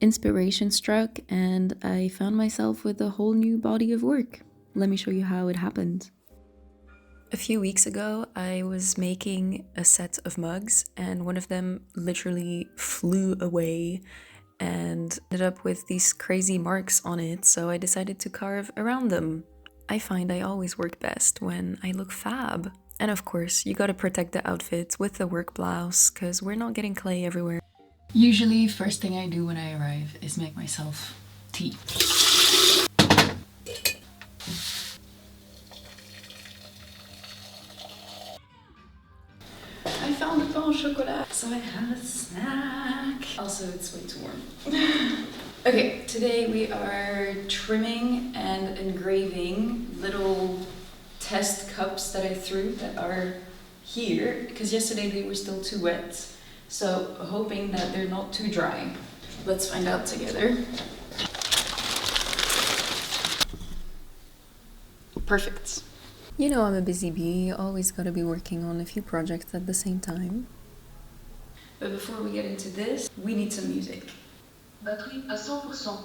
inspiration struck and I found myself with a whole new body of work. Let me show you how it happened. A few weeks ago, I was making a set of mugs and one of them literally flew away and ended up with these crazy marks on it, so I decided to carve around them. I find I always work best when I look fab. And of course, you gotta protect the outfit with the work blouse, because we're not getting clay everywhere. Usually, first thing I do when I arrive is make myself tea. I found a pain au chocolat, so I have a snack. Also, it's way too warm. Okay, today we are trimming and engraving little test cups that I threw that are here, because yesterday they were still too wet. So hoping that they're not too dry. Let's find out together. Perfect. You know I'm a busy bee, always gotta be working on a few projects at the same time. But before we get into this, we need some music. Batterie à 100%.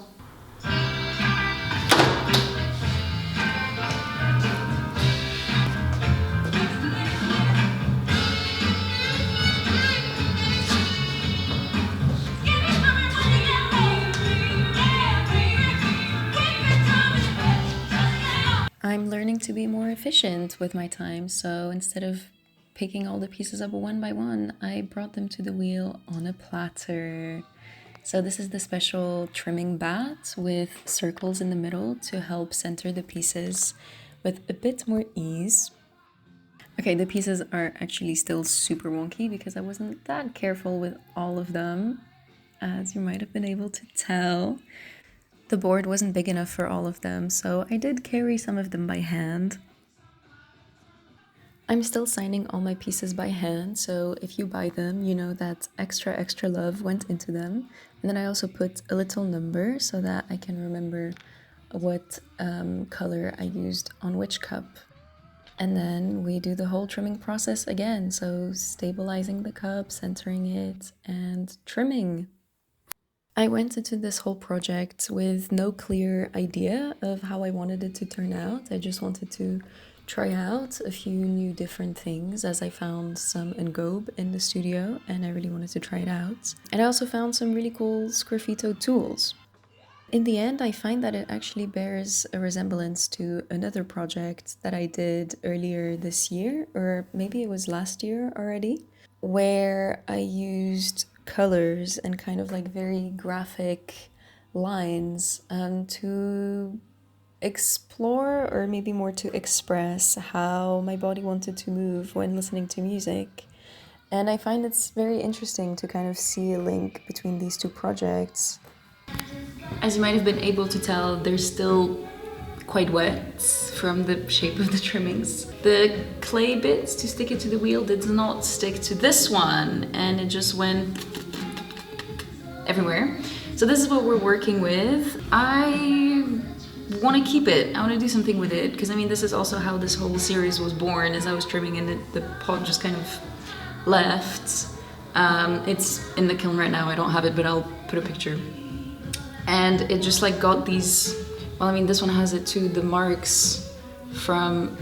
I'm learning to be more efficient with my time, so instead of picking all the pieces up one by one, I brought them to the wheel on a platter. So this is the special trimming bat with circles in the middle to help center the pieces with a bit more ease. Okay, the pieces are actually still super wonky because I wasn't that careful with all of them, as you might have been able to tell. The board wasn't big enough for all of them, so I did carry some of them by hand. I'm still signing all my pieces by hand, so if you buy them, you know that extra love went into them. And then I also put a little number so that I can remember what color I used on which cup. And then we do the whole trimming process again, so stabilizing the cup, centering it, and trimming. I went into this whole project with no clear idea of how I wanted it to turn out. I just wanted to try out a few new different things, as I found some engobe in the studio and I really wanted to try it out. And I also found some really cool sgraffito tools. In the end, I find that it actually bears a resemblance to another project that I did earlier this year, or maybe it was last year already, where I used colors and kind of like very graphic lines to explore, or maybe more to express, how my body wanted to move when listening to music. And I find it's very interesting to kind of see a link between these two projects. As you might have been able to tell, they're still quite wet from the shape of the trimmings. The clay bits to stick it to the wheel did not stick to this one, and it just went everywhere. So this is what we're working with. I want to keep it. I want to do something with it, because I mean, this is also how this whole series was born, as I was trimming and the pot just kind of left. It's in the kiln right now, I don't have it, but I'll put a picture. And it just like got these, well, I mean, this one has it too, the marks from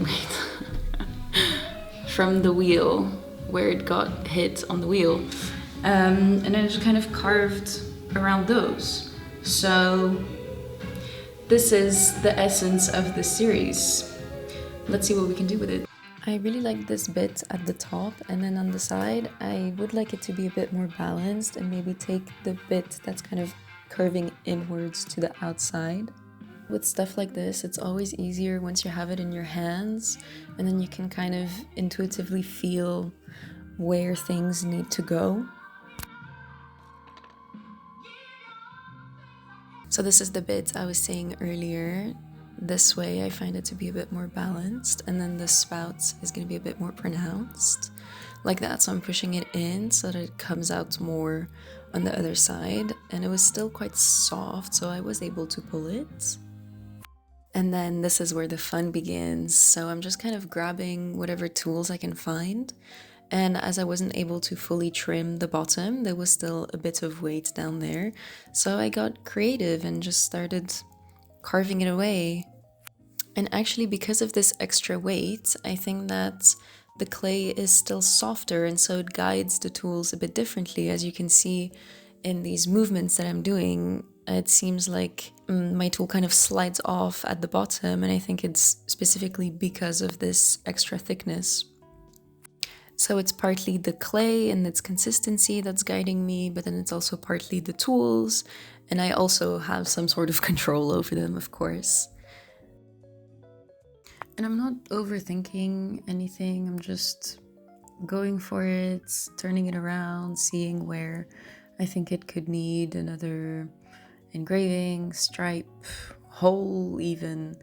from the wheel, where it got hit on the wheel. And then it just kind of carved around those. So this is the essence of the series. Let's see what we can do with it. I really like this bit at the top, and then on the side, I would like it to be a bit more balanced and maybe take the bit that's kind of curving inwards to the outside. With stuff like this, it's always easier once you have it in your hands, and then you can kind of intuitively feel where things need to go. So this is the bit I was saying earlier. This way I find it to be a bit more balanced, and then the spout is going to be a bit more pronounced. Like that, so I'm pushing it in so that it comes out more on the other side, and it was still quite soft, so I was able to pull it. And then this is where the fun begins. So I'm just kind of grabbing whatever tools I can find And as I wasn't able to fully trim the bottom, there was still a bit of weight down there. So I got creative and just started carving it away. And actually, because of this extra weight, I think that the clay is still softer and so it guides the tools a bit differently. As you can see in these movements that I'm doing, it seems like my tool kind of slides off at the bottom, and I think it's specifically because of this extra thickness. So it's partly the clay and its consistency that's guiding me, but then it's also partly the tools, and I also have some sort of control over them, of course. And I'm not overthinking anything, I'm just going for it, turning it around, seeing where I think it could need another engraving, stripe, hole, even.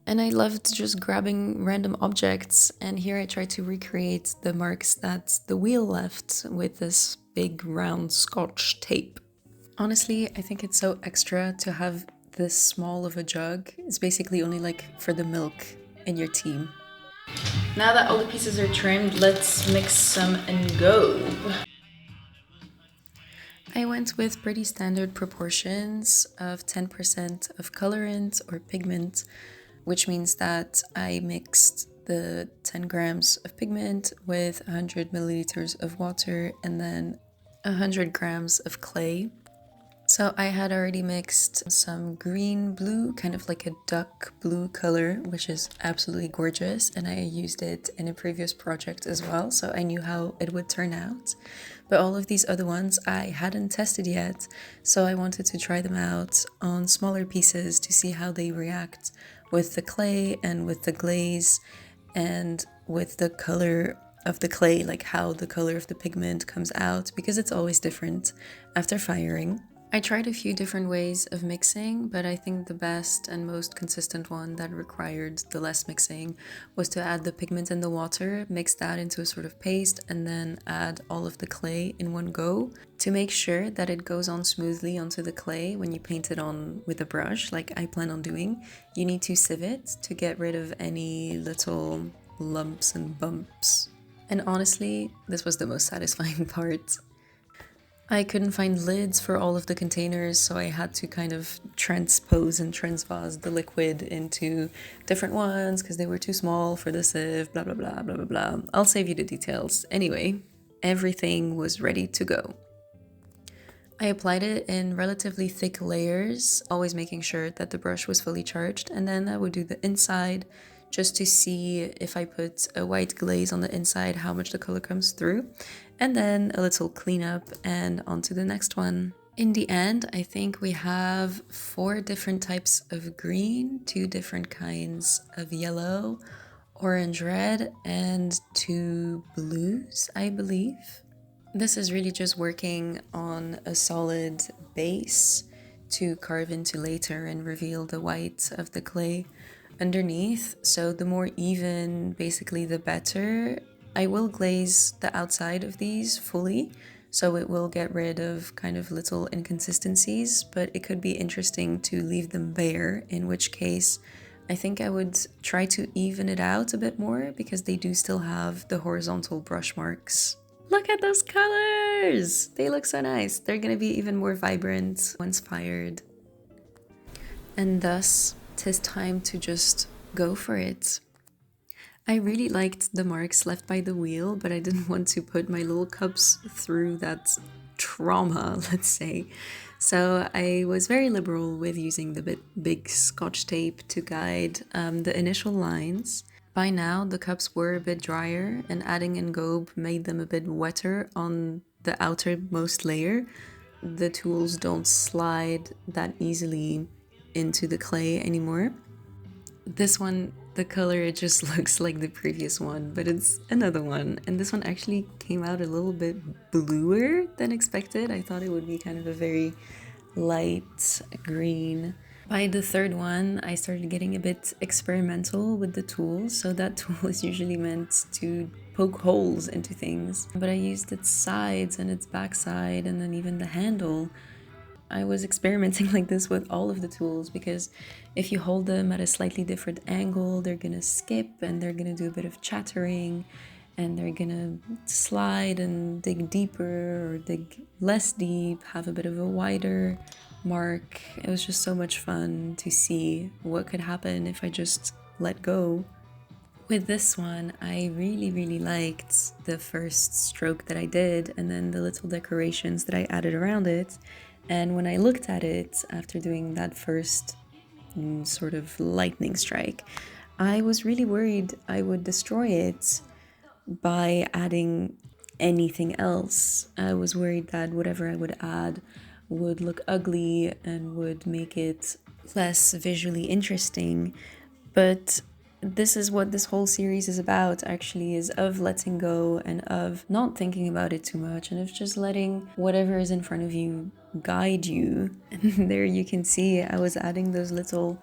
And I loved just grabbing random objects, and here I try to recreate the marks that the wheel left with this big round scotch tape. Honestly, I think it's so extra to have this small of a jug. It's basically only like for the milk in your team. Now that all the pieces are trimmed, let's mix some and go. I went with pretty standard proportions of 10% of colorant or pigment, which means that I mixed the 10 grams of pigment with 100 milliliters of water and then 100 grams of clay. So I had already mixed some green blue, kind of like a duck blue color, which is absolutely gorgeous, and I used it in a previous project as well, so I knew how it would turn out. But all of these other ones I hadn't tested yet, so I wanted to try them out on smaller pieces to see how they react with the clay and with the glaze and with the color of the clay, like how the color of the pigment comes out, because it's always different after firing. I tried a few different ways of mixing, but I think the best and most consistent one that required the less mixing was to add the pigment and the water, mix that into a sort of paste, and then add all of the clay in one go to make sure that it goes on smoothly onto the clay when you paint it on with a brush, like I plan on doing. You need to sieve it to get rid of any little lumps and bumps. And honestly, this was the most satisfying part. I couldn't find lids for all of the containers, so I had to kind of transpose and transvase the liquid into different ones because they were too small for the sieve, blah blah blah blah blah blah. I'll save you the details. Anyway, everything was ready to go. I applied it in relatively thick layers, always making sure that the brush was fully charged, and then I would do the inside just to see if I put a white glaze on the inside, how much the color comes through, and then a little cleanup and on to the next one. In the end, I think we have 4 different types of green, 2 different kinds of yellow, orange red, and 2 blues, I believe. This is really just working on a solid base to carve into later and reveal the white of the clay underneath. So the more even, basically, the better. I will glaze the outside of these fully, so it will get rid of kind of little inconsistencies, but it could be interesting to leave them bare, in which case I think I would try to even it out a bit more because they do still have the horizontal brush marks. Look at those colors! They look so nice. They're gonna be even more vibrant once fired. And thus, 'tis time to just go for it. I really liked the marks left by the wheel, but I didn't want to put my little cups through that trauma, let's say. So I was very liberal with using the big scotch tape to guide the initial lines. By now, the cups were a bit drier, and adding engobe made them a bit wetter on the outermost layer. The tools don't slide that easily into the clay anymore. This one, the color, it just looks like the previous one, but it's another one. And this one actually came out a little bit bluer than expected. I thought it would be kind of a very light green. By the third one, I started getting a bit experimental with the tool. So that tool is usually meant to poke holes into things, but I used its sides and its backside and then even the handle. I was experimenting like this with all of the tools because if you hold them at a slightly different angle, they're gonna skip and they're gonna do a bit of chattering. and they're gonna slide and dig deeper or dig less deep, have a bit of a wider mark. It was just so much fun to see what could happen if I just let go. With this one, I really, really liked the first stroke that I did and then the little decorations that I added around it. And when I looked at it after doing that first sort of lightning strike, I was really worried I would destroy it by adding anything else. I was worried that whatever I would add would look ugly and would make it less visually interesting. But this is what this whole series is about, actually, is of letting go and of not thinking about it too much and of just letting whatever is in front of you guide you. And there you can see I was adding those little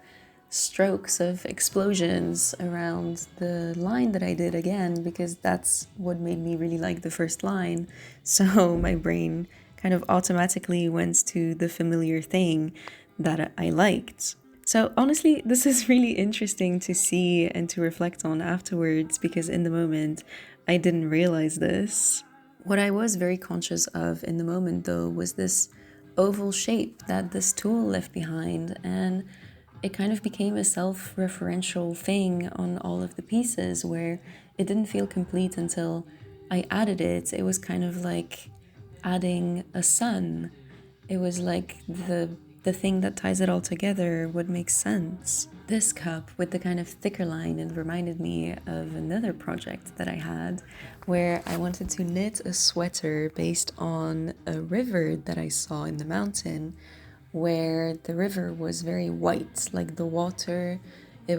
strokes of explosions around the line that I did again, because that's what made me really like the first line. So my brain kind of automatically went to the familiar thing that I liked. So honestly, this is really interesting to see and to reflect on afterwards, because in the moment I didn't realize this. What I was very conscious of in the moment, though, was this oval shape that this tool left behind, and it kind of became a self-referential thing on all of the pieces where it didn't feel complete until I added it. It was kind of like adding a sun. It was like the thing that ties it all together, what makes sense. This cup with the kind of thicker line, it reminded me of another project that I had where I wanted to knit a sweater based on a river that I saw in the mountain, where the river was very white, like the water. I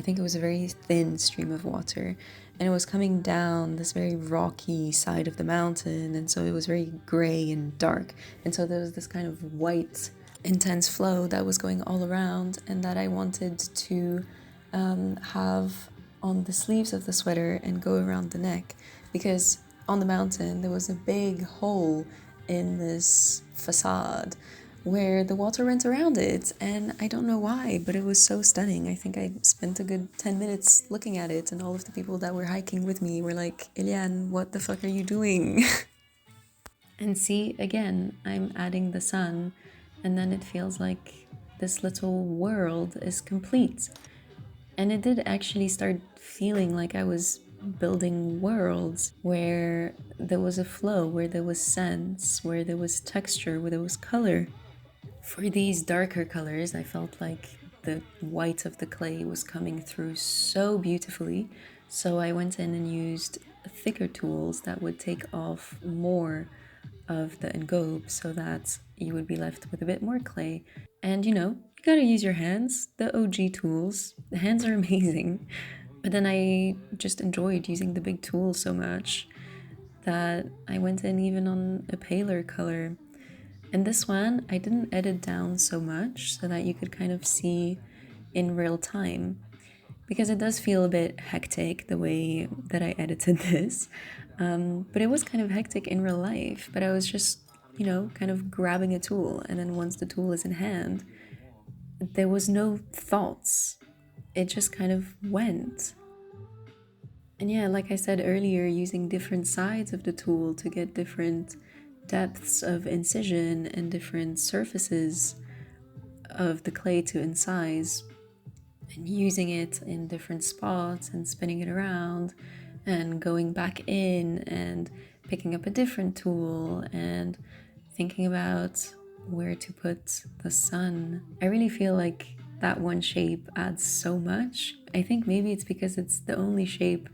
think it was a very thin stream of water, and it was coming down this very rocky side of the mountain, and so it was very gray and dark. And so there was this kind of white, intense flow that was going all around, and that I wanted to have on the sleeves of the sweater and go around the neck, because on the mountain there was a big hole in this facade where the water went around it, and I don't know why, but it was so stunning. I think I spent a good 10 minutes looking at it, and all of the people that were hiking with me were like, Eliane, what the fuck are you doing? And see, again, I'm adding the sun, and then it feels like this little world is complete. And it did actually start feeling like I was building worlds where there was a flow, where there was sense, where there was texture, where there was color. For these darker colors, I felt like the white of the clay was coming through so beautifully. So I went in and used thicker tools that would take off more of the engobe so that you would be left with a bit more clay. And you gotta use your hands, the OG tools. The hands are amazing. But then I just enjoyed using the big tools so much that I went in even on a paler color. And this one, I didn't edit down so much so that you could kind of see in real time, because it does feel a bit hectic the way that I edited this. But it was kind of hectic in real life. But I was just, kind of grabbing a tool. And then once the tool is in hand, there was no thoughts. It just kind of went. And yeah, like I said earlier, using different sides of the tool to get different depths of incision and different surfaces of the clay to incise, and using it in different spots and spinning it around and going back in and picking up a different tool and thinking about where to put the sun. I really feel like that one shape adds so much. I think maybe it's because it's the only shape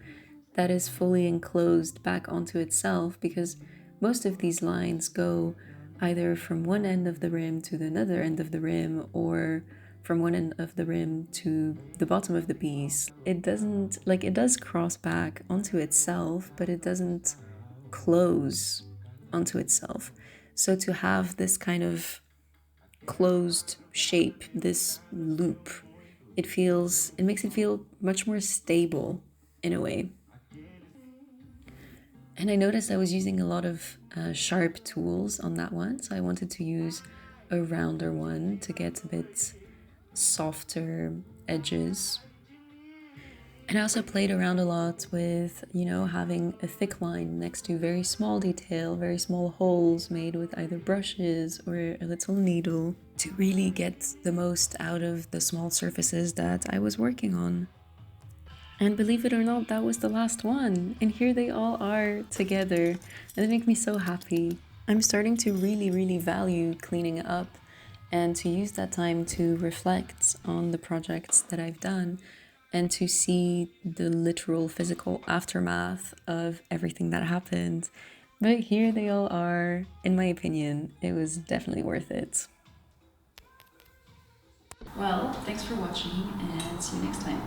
that is fully enclosed back onto itself, because most of these lines go either from one end of the rim to the other end of the rim, or from one end of the rim to the bottom of the piece. It doesn't, like, it does cross back onto itself, but it doesn't close onto itself. So to have this kind of closed shape, this loop, it makes it feel much more stable in a way. And I noticed I was using a lot of sharp tools on that one, so I wanted to use a rounder one to get a bit softer edges. And I also played around a lot with, having a thick line next to very small detail, very small holes made with either brushes or a little needle to really get the most out of the small surfaces that I was working on. And believe it or not, that was the last one. And here they all are together. And they make me so happy. I'm starting to really, really value cleaning up and to use that time to reflect on the projects that I've done and to see the literal physical aftermath of everything that happened. But here they all are. In my opinion, it was definitely worth it. Well, thanks for watching and see you next time.